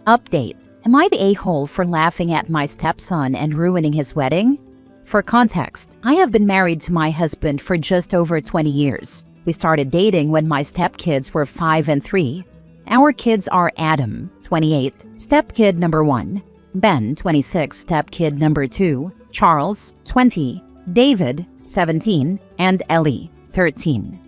Update. Am I the a-hole for laughing at my stepson and ruining his wedding? For context, I have been married to my husband for just over 20 years. We started dating when my stepkids were 5 and 3. Our kids are Adam, 28, stepkid number 1, Ben, 26, stepkid number 2, Charles, 20, David, 17, and Ellie, 13.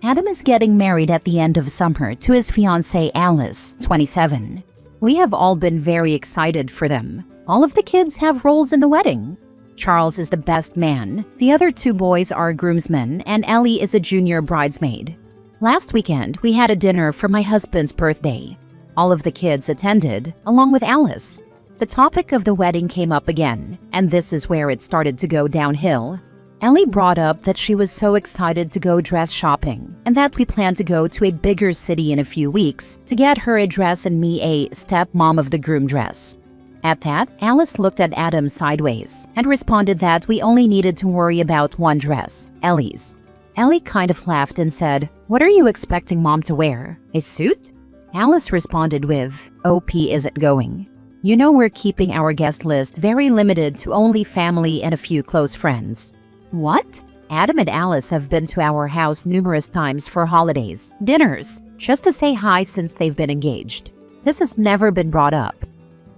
Adam is getting married at the end of summer to his fiancée Alice, 27. We have all been very excited for them. All of the kids have roles in the wedding. Charles is the best man, the other 2 boys are groomsmen, and Ellie is a junior bridesmaid. Last weekend, we had a dinner for my husband's birthday. All of the kids attended, along with Alice. The topic of the wedding came up again, and this is where it started to go downhill. Ellie brought up that she was so excited to go dress shopping, and that we plan to go to a bigger city in a few weeks to get her a dress and me a stepmom of the groom dress. At that, Alice looked at Adam sideways and responded that we only needed to worry about one dress, Ellie's. Ellie kind of laughed and said, "What are you expecting mom to wear? A suit?" Alice responded with, "OP isn't going. You know we're keeping our guest list very limited to only family and a few close friends." What? Adam and Alice have been to our house numerous times for holidays, dinners, just to say hi since they've been engaged. This has never been brought up.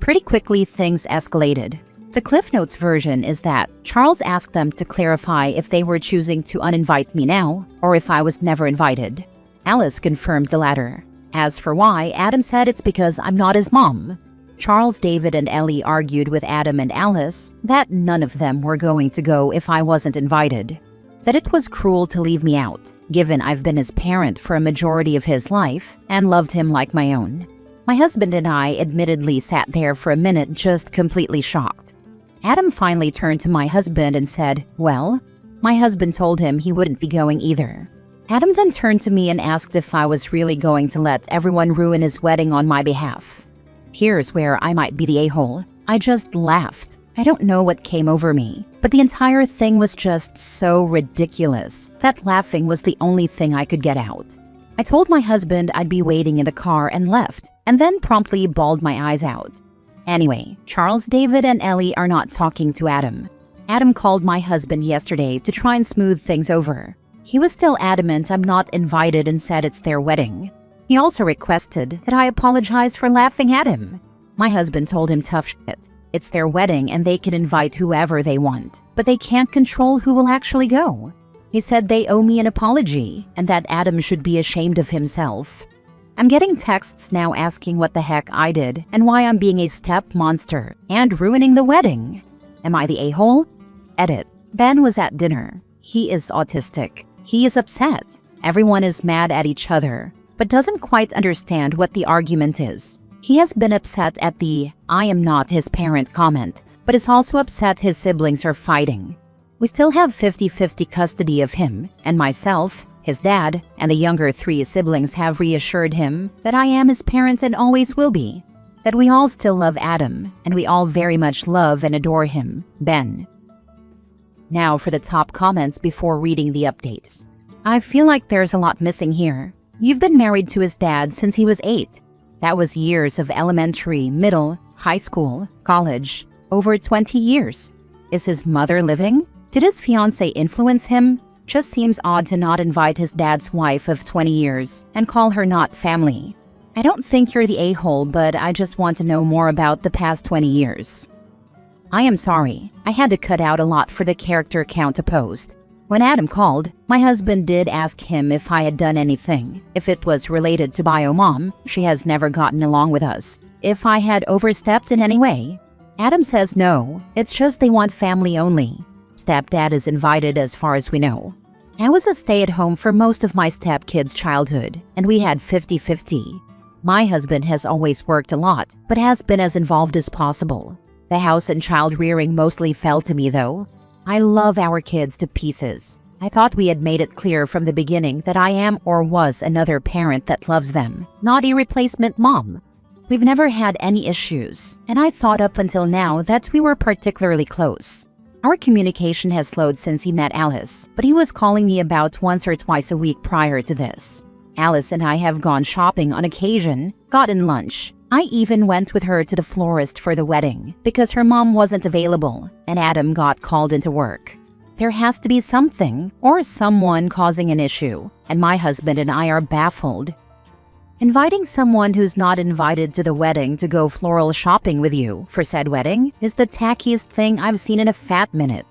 Pretty quickly, things escalated. The Cliff Notes version is that Charles asked them to clarify if they were choosing to uninvite me now or if I was never invited. Alice confirmed the latter. As for why, Adam said it's because I'm not his mom. Charles, David, and Ellie argued with Adam and Alice that none of them were going to go if I wasn't invited. That it was cruel to leave me out, given I've been his parent for a majority of his life and loved him like my own. My husband and I admittedly sat there for a minute just completely shocked. Adam finally turned to my husband and said, "Well?" My husband told him he wouldn't be going either. Adam then turned to me and asked if I was really going to let everyone ruin his wedding on my behalf. Here's where I might be the a-hole. I just laughed. I don't know what came over me, but the entire thing was just so ridiculous that laughing was the only thing I could get out. I told my husband I'd be waiting in the car and left, and then promptly bawled my eyes out. Anyway, Charles, David, and Ellie are not talking to Adam. Adam called my husband yesterday to try and smooth things over. He was still adamant I'm not invited and said it's their wedding. He also requested that I apologize for laughing at him. My husband told him tough shit. It's their wedding and they can invite whoever they want, but they can't control who will actually go. He said they owe me an apology and that Adam should be ashamed of himself. I'm getting texts now asking what the heck I did and why I'm being a step monster and ruining the wedding. Am I the a-hole? Edit. Ben was at dinner. He is autistic. He is upset. Everyone is mad at each other, but doesn't quite understand what the argument is. He has been upset at the "I am not his parent" comment, but is also upset his siblings are fighting. We still have 50-50 custody of him, and myself, his dad, and the younger 3 siblings have reassured him that I am his parent and always will be. That we all still love Adam, and we all very much love and adore him, Ben. Now for the top comments before reading the updates. I feel like there's a lot missing here. You've been married to his dad since he was 8. That was years of elementary, middle, high school, college, over 20 years. Is his mother living? Did his fiancé influence him? Just seems odd to not invite his dad's wife of 20 years and call her not family. I don't think you're the a-hole, but I just want to know more about the past 20 years. I am sorry. I had to cut out a lot for the character count to post. When Adam called, my husband did ask him if I had done anything, if it was related to bio-mom, she has never gotten along with us, if I had overstepped in any way. Adam says no, it's just they want family only. Stepdad is invited as far as we know. I was a stay-at-home for most of my stepkid's childhood, and we had 50-50. My husband has always worked a lot, but has been as involved as possible. The house and child rearing mostly fell to me though. I love our kids to pieces. I thought we had made it clear from the beginning that I am or was another parent that loves them, not a replacement mom. We've never had any issues, and I thought up until now that we were particularly close. Our communication has slowed since he met Alice, but he was calling me about once or twice a week prior to this. Alice and I have gone shopping on occasion, gotten lunch, I even went with her to the florist for the wedding because her mom wasn't available and Adam got called into work. There has to be something or someone causing an issue, and my husband and I are baffled. Inviting someone who's not invited to the wedding to go floral shopping with you for said wedding is the tackiest thing I've seen in a fat minute.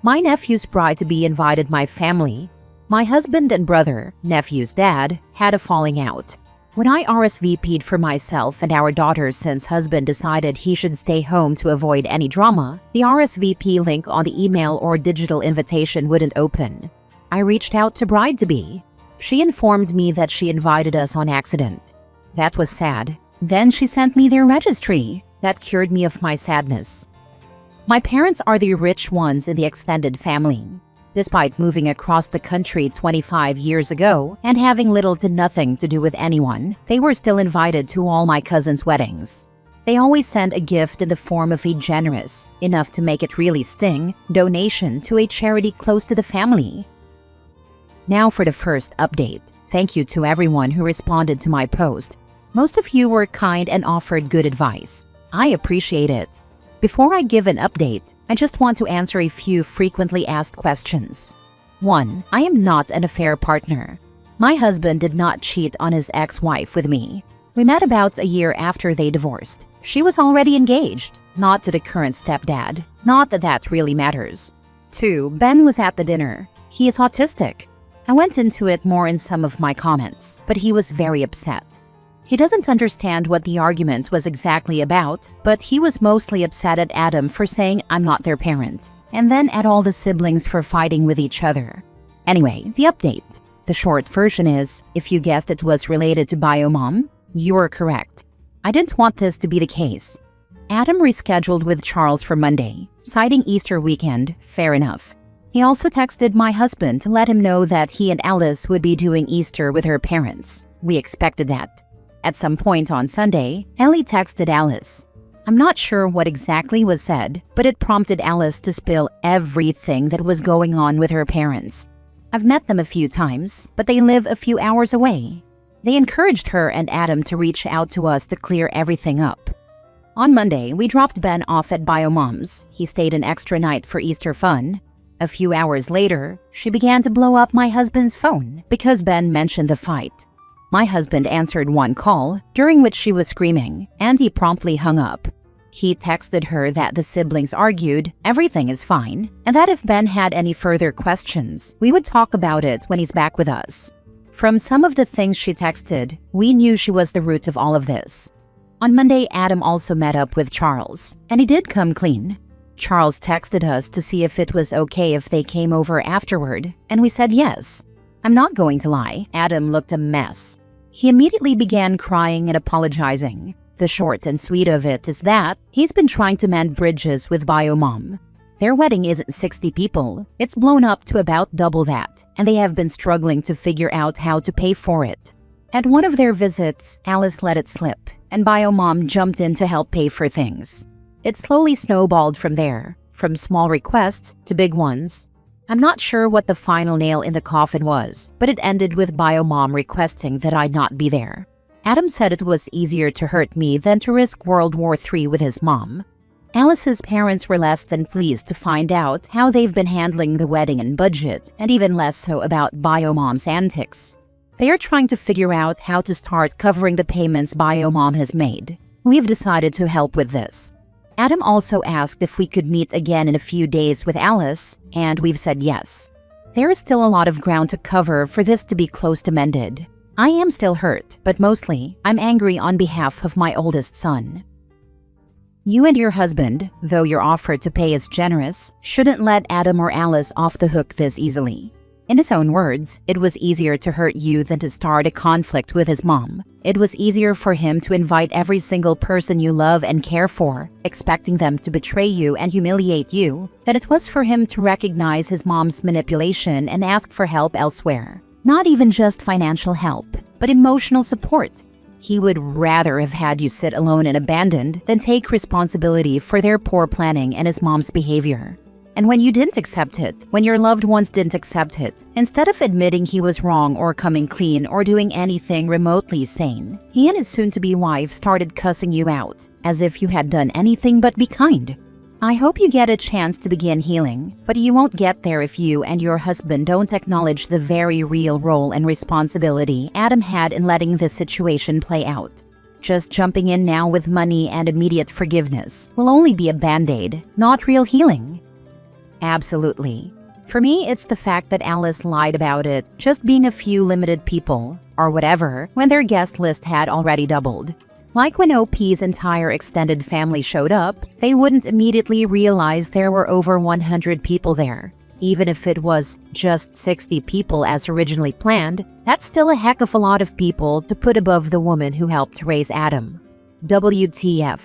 My nephew's bride-to-be invited my family. My husband and brother, nephew's dad, had a falling out. When I RSVP'd for myself and our daughter since husband decided he should stay home to avoid any drama, the RSVP link on the email or digital invitation wouldn't open. I reached out to bride-to-be. She informed me that she invited us on accident. That was sad. Then she sent me their registry. That cured me of my sadness. My parents are the rich ones in the extended family. Despite moving across the country 25 years ago and having little to nothing to do with anyone, they were still invited to all my cousins' weddings. They always send a gift in the form of a generous, enough to make it really sting, donation to a charity close to the family. Now for the first update. Thank you to everyone who responded to my post. Most of you were kind and offered good advice. I appreciate it. Before I give an update, I just want to answer a few frequently asked questions. 1. I am not an affair partner. My husband did not cheat on his ex-wife with me. We met about a year after they divorced. She was already engaged, not to the current stepdad. Not that that really matters. 2. Ben was at the dinner. He is autistic. I went into it more in some of my comments, but he was very upset. He doesn't understand what the argument was exactly about, but he was mostly upset at Adam for saying I'm not their parent, and then at all the siblings for fighting with each other. Anyway, the update. The short version is, if you guessed it was related to biomom, you're correct. I didn't want this to be the case. Adam rescheduled with Charles for Monday, citing Easter weekend, fair enough. He also texted my husband to let him know that he and Alice would be doing Easter with her parents. We expected that. At some point on Sunday, Ellie texted Alice. I'm not sure what exactly was said, but it prompted Alice to spill everything that was going on with her parents. I've met them a few times, but they live a few hours away. They encouraged her and Adam to reach out to us to clear everything up. On Monday, we dropped Ben off at Biomom's. He stayed an extra night for Easter fun. A few hours later, she began to blow up my husband's phone because Ben mentioned the fight. My husband answered one call, during which she was screaming, and he promptly hung up. He texted her that the siblings argued, everything is fine, and that if Ben had any further questions, we would talk about it when he's back with us. From some of the things she texted, we knew she was the root of all of this. On Monday, Adam also met up with Charles, and he did come clean. Charles texted us to see if it was okay if they came over afterward, and we said yes. I'm not going to lie, Adam looked a mess. He immediately began crying and apologizing. The short and sweet of it is that he's been trying to mend bridges with Biomom. Their wedding isn't 60 people, it's blown up to about double that, and they have been struggling to figure out how to pay for it. At one of their visits, Alice let it slip, and Biomom jumped in to help pay for things. It slowly snowballed from there, from small requests to big ones. I'm not sure what the final nail in the coffin was, but it ended with Biomom requesting that I not be there. Adam said it was easier to hurt me than to risk World War III with his mom. Alice's parents were less than pleased to find out how they've been handling the wedding and budget, and even less so about Biomom's antics. They are trying to figure out how to start covering the payments Biomom has made. We've decided to help with this. Adam also asked if we could meet again in a few days with Alice, and we've said yes. There is still a lot of ground to cover for this to be close to mended. I am still hurt, but mostly, I'm angry on behalf of my oldest son. You and your husband, though your offer to pay is generous, shouldn't let Adam or Alice off the hook this easily. In his own words, it was easier to hurt you than to start a conflict with his mom. It was easier for him to invite every single person you love and care for, expecting them to betray you and humiliate you, than it was for him to recognize his mom's manipulation and ask for help elsewhere. Not even just financial help, but emotional support. He would rather have had you sit alone and abandoned than take responsibility for their poor planning and his mom's behavior. And when you didn't accept it, when your loved ones didn't accept it, instead of admitting he was wrong or coming clean or doing anything remotely sane, he and his soon-to-be wife started cussing you out, as if you had done anything but be kind. I hope you get a chance to begin healing, but you won't get there if you and your husband don't acknowledge the very real role and responsibility Adam had in letting this situation play out. Just jumping in now with money and immediate forgiveness will only be a band-aid, not real healing. Absolutely. For me, it's the fact that Alice lied about it just being a few limited people, or whatever, when their guest list had already doubled. Like when OP's entire extended family showed up, they wouldn't immediately realize there were over 100 people there. Even if it was just 60 people as originally planned, that's still a heck of a lot of people to put above the woman who helped raise Adam. WTF.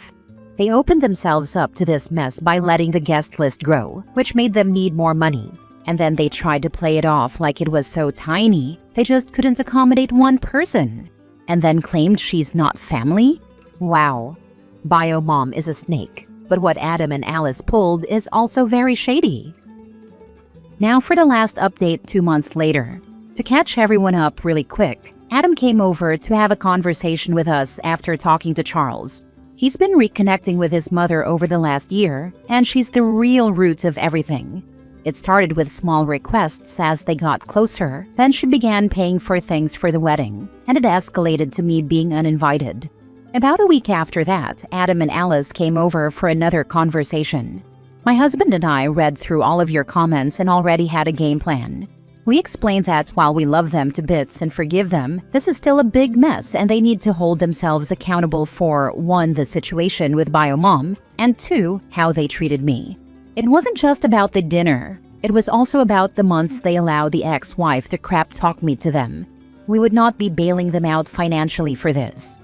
They opened themselves up to this mess by letting the guest list grow, which made them need more money. And then they tried to play it off like it was so tiny, they just couldn't accommodate one person. And then claimed she's not family? Wow. Bio Mom is a snake, but what Adam and Alice pulled is also very shady. Now for the last update 2 months later. To catch everyone up really quick, Adam came over to have a conversation with us after talking to Charles. He's been reconnecting with his mother over the last year, and she's the real root of everything. It started with small requests as they got closer, then she began paying for things for the wedding, and it escalated to me being uninvited. About a week after that, Adam and Alice came over for another conversation. My husband and I read through all of your comments and already had a game plan. We explained that while we love them to bits and forgive them, this is still a big mess and they need to hold themselves accountable for 1. The situation with Bio Mom, and 2. How they treated me. It wasn't just about the dinner. It was also about the months they allowed the ex-wife to crap talk me to them. We would not be bailing them out financially for this.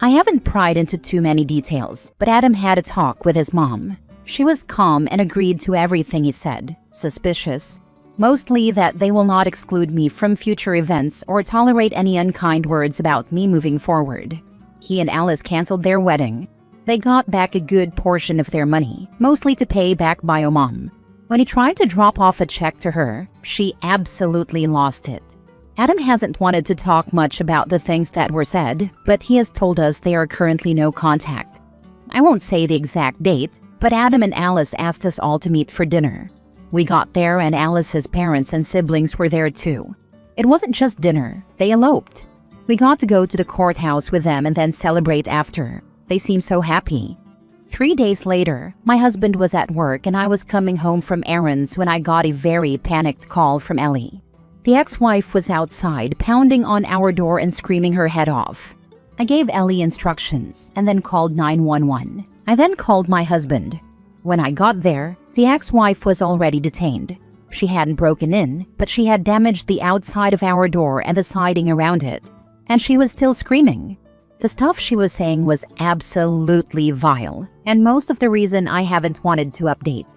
I haven't pried into too many details, but Adam had a talk with his mom. She was calm and agreed to everything he said. Suspicious. Mostly that they will not exclude me from future events or tolerate any unkind words about me moving forward. He and Alice canceled their wedding. They got back a good portion of their money, mostly to pay back Bio Mom. When he tried to drop off a check to her, she absolutely lost it. Adam hasn't wanted to talk much about the things that were said, but he has told us they are currently no contact. I won't say the exact date, but Adam and Alice asked us all to meet for dinner. We got there and Alice's parents and siblings were there too. It wasn't just dinner, they eloped. We got to go to the courthouse with them and then celebrate after. They seemed so happy. 3 days later, my husband was at work and I was coming home from errands when I got a very panicked call from Ellie. The ex-wife was outside, pounding on our door and screaming her head off. I gave Ellie instructions and then called 911. I then called my husband. When I got there, the ex-wife was already detained. She hadn't broken in, but she had damaged the outside of our door and the siding around it. And she was still screaming. The stuff she was saying was absolutely vile, and most of the reason I haven't wanted to update.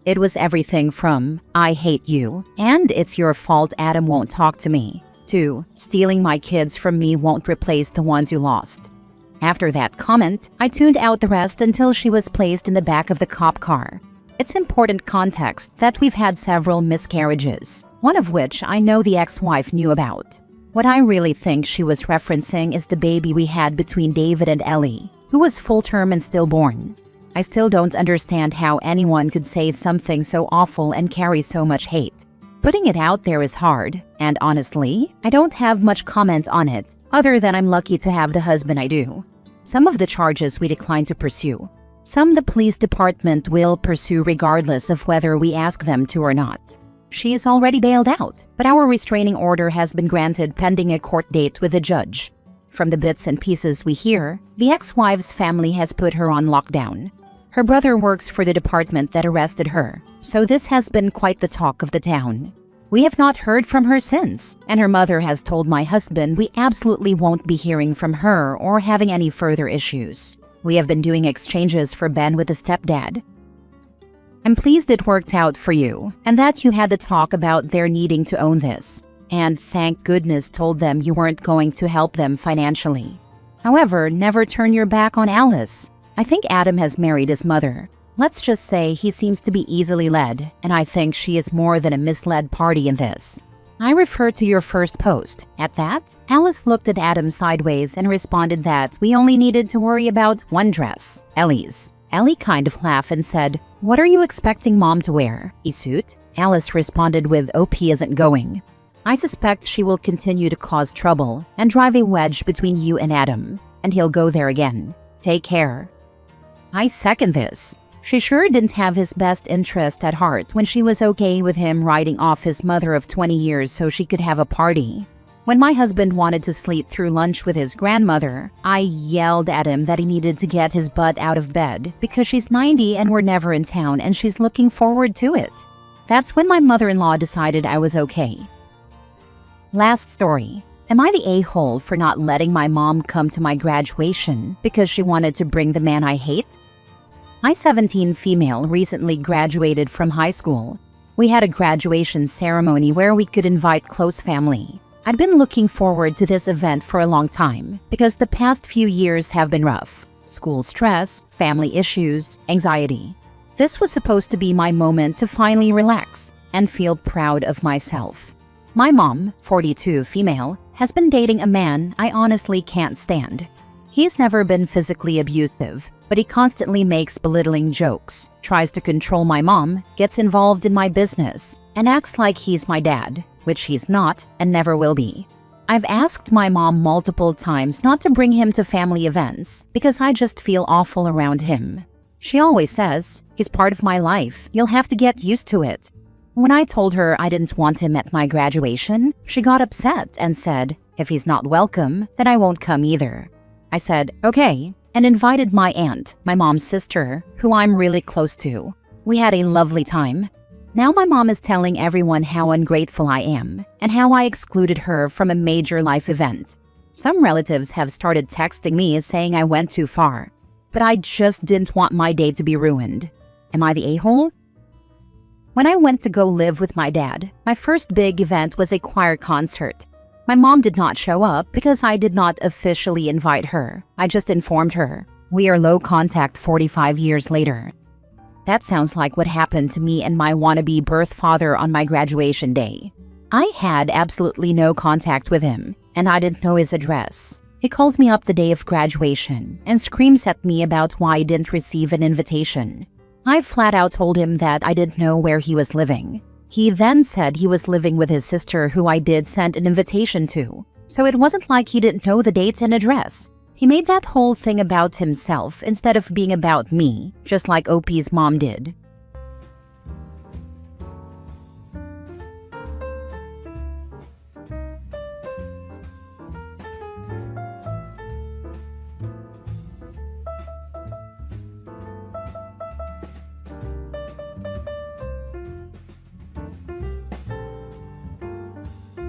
It was everything from, "I hate you," and "It's your fault Adam won't talk to me," to "Stealing my kids from me won't replace the ones you lost." After that comment, I tuned out the rest until she was placed in the back of the cop car. It's important context that we've had several miscarriages, one of which I know the ex-wife knew about. What I really think she was referencing is the baby we had between David and Ellie, who was full-term and stillborn. I still don't understand how anyone could say something so awful and carry so much hate. Putting it out there is hard, and honestly, I don't have much comment on it, other than I'm lucky to have the husband I do. Some of the charges we decline to pursue. Some the police department will pursue regardless of whether we ask them to or not. She is already bailed out, but our restraining order has been granted pending a court date with a judge. From the bits and pieces we hear, the ex-wife's family has put her on lockdown. Her brother works for the department that arrested her, so this has been quite the talk of the town. We have not heard from her since, and her mother has told my husband we absolutely won't be hearing from her or having any further issues. We have been doing exchanges for Ben with the stepdad. I'm pleased it worked out for you, and that you had the talk about their needing to own this, and thank goodness told them you weren't going to help them financially. However, never turn your back on Alice. I think Adam has married his mother. Let's just say he seems to be easily led, and I think she is more than a misled party in this. I refer to your first post. At that, Alice looked at Adam sideways and responded that we only needed to worry about one dress, Ellie's. Ellie kind of laughed and said, "What are you expecting Mom to wear? A suit?" Alice responded with, "OP isn't going." I suspect she will continue to cause trouble and drive a wedge between you and Adam, and he'll go there again. Take care. I second this. She sure didn't have his best interest at heart when she was okay with him writing off his mother of 20 years so she could have a party. When my husband wanted to sleep through lunch with his grandmother, I yelled at him that he needed to get his butt out of bed because she's 90 and we're never in town and she's looking forward to it. That's when my mother-in-law decided I was okay. Last story. Am I the a-hole for not letting my mom come to my graduation because she wanted to bring the man I hate? My 17 female recently graduated from high school. We had a graduation ceremony where we could invite close family. I'd been looking forward to this event for a long time because the past few years have been rough. School stress, family issues, anxiety. This was supposed to be my moment to finally relax and feel proud of myself. My mom, 42 female, has been dating a man I honestly can't stand. He's never been physically abusive, but he constantly makes belittling jokes, tries to control my mom, gets involved in my business, and acts like he's my dad, which he's not and never will be. I've asked my mom multiple times not to bring him to family events because I just feel awful around him. She always says, "He's part of my life, you'll have to get used to it." When I told her I didn't want him at my graduation, she got upset and said, "If he's not welcome, then I won't come either." I said, "Okay," and invited my aunt, my mom's sister, who I'm really close to. We had a lovely time. Now my mom is telling everyone how ungrateful I am and how I excluded her from a major life event. Some relatives have started texting me saying I went too far, but I just didn't want my day to be ruined. Am I the a-hole? When I went to go live with my dad, my first big event was a choir concert. My mom did not show up because I did not officially invite her. I just informed her. We are low contact 45 years later. That sounds like what happened to me and my wannabe birth father on my graduation day. I had absolutely no contact with him, and I didn't know his address. He calls me up the day of graduation and screams at me about why I didn't receive an invitation. I flat out told him that I didn't know where he was living. He then said he was living with his sister who I did send an invitation to, so it wasn't like he didn't know the dates and address. He made that whole thing about himself instead of being about me, just like OP's mom did.